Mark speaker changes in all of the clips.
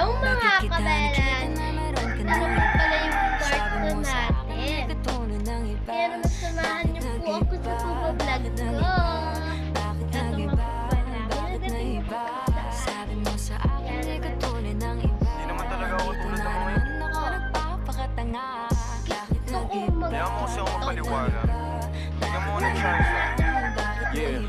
Speaker 1: Hello mga kabelan! Ito na po pala yung kwarto natin. Kaya naman samahan niyo po ako sa pag-vlog ko. Ito nga po pala. Pinagating po pala sa
Speaker 2: Hindi naman talaga ako tulad ng mga yun.
Speaker 1: gusto ko
Speaker 2: Kaya mo kasi ako mapaliwanag. Bigyan mo ko ng chance. Yeah.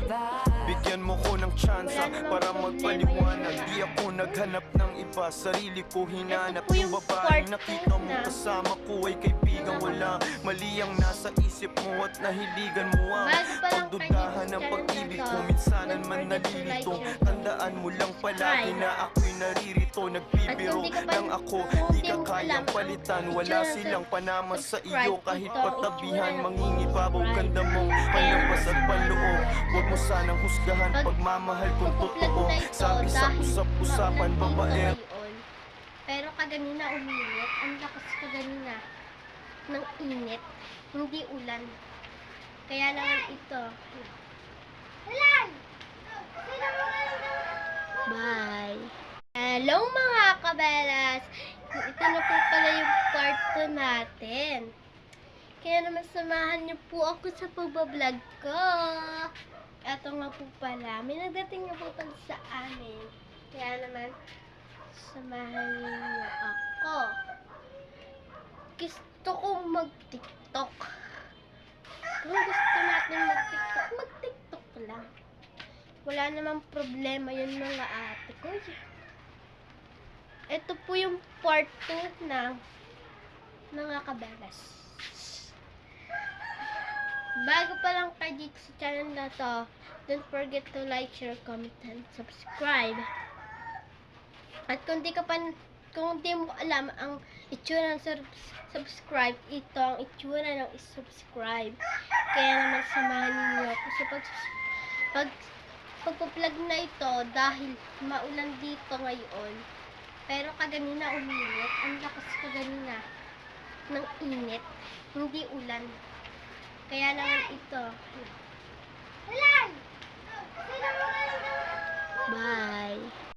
Speaker 2: Bigyan mo ko ng chance para magpaliwanag. Di ako naghanap ng iba, sarili ko hinanap.
Speaker 1: Ito po
Speaker 2: Yung
Speaker 1: yung
Speaker 2: babaeng
Speaker 1: kwarto
Speaker 2: nakita mo
Speaker 1: na.
Speaker 2: kasama ko ay kaibigan. Wala mali ang nasa isip mo at nahiligan mo ang
Speaker 1: Bago pa lang
Speaker 2: pagdudahan ng
Speaker 1: kayo
Speaker 2: pag-ibig
Speaker 1: channel
Speaker 2: ko.
Speaker 1: na to,
Speaker 2: Minsanan
Speaker 1: don't
Speaker 2: man
Speaker 1: forget to like,
Speaker 2: nalilito.
Speaker 1: share,
Speaker 2: Tandaan mo lang palagi
Speaker 1: subscribe.
Speaker 2: na ako'y naririto.
Speaker 1: At
Speaker 2: Nagbibiro
Speaker 1: kung di ka pa-
Speaker 2: lang ako,
Speaker 1: kung
Speaker 2: di
Speaker 1: di
Speaker 2: ka
Speaker 1: mo
Speaker 2: kayang
Speaker 1: alam ang
Speaker 2: palitan. Wala
Speaker 1: itsura sa
Speaker 2: silang panama sa
Speaker 1: subscribe
Speaker 2: iyo. Kahit
Speaker 1: ito,
Speaker 2: patabihan,
Speaker 1: itsura ng
Speaker 2: mangingibabaw
Speaker 1: subscribe.
Speaker 2: ganda mong
Speaker 1: Kaya
Speaker 2: panlabas at
Speaker 1: naman
Speaker 2: panloob. Huwag mo sanang husgahan
Speaker 1: Pag-
Speaker 2: pagmamahal kung
Speaker 1: pag-vlog
Speaker 2: totoo.
Speaker 1: na ito
Speaker 2: Sabi sa
Speaker 1: dahil
Speaker 2: usap-usapan,
Speaker 1: maulan dito
Speaker 2: babae.
Speaker 1: ngayon. Pero kaganina uminit. Ang lakas kaganina ng init. Hindi ulan. Kaya naman ito. Bye! Hello mga kabelas! Ito na po pala yung kwarto natin. Kaya naman samahan niyo po ako sa pagbablog ko. Ito nga po pala. May nagdating na po pala sa amin. Kaya naman samahan niyo ako. Gusto kong mag-TikTok. Kung gusto natin mag-TikTok, mag-TikTok lang. Wala namang problema yun mga ate ko. Ito po yung part 2 ng mga kabelas. Bago pa lang kayo dito sa channel na to, don't forget to like, share, comment, and subscribe. At kung di mo alam ang itsura ng subscribe, ito ang itsura ng subscribe. Kaya naman samahan niyo ako sa pagpa-vlog na ito dahil maulan dito ngayon. Pero kaganina uminit. Ang lakas kaganina ng init. Hindi ulan. Kaya naman ito. Bye!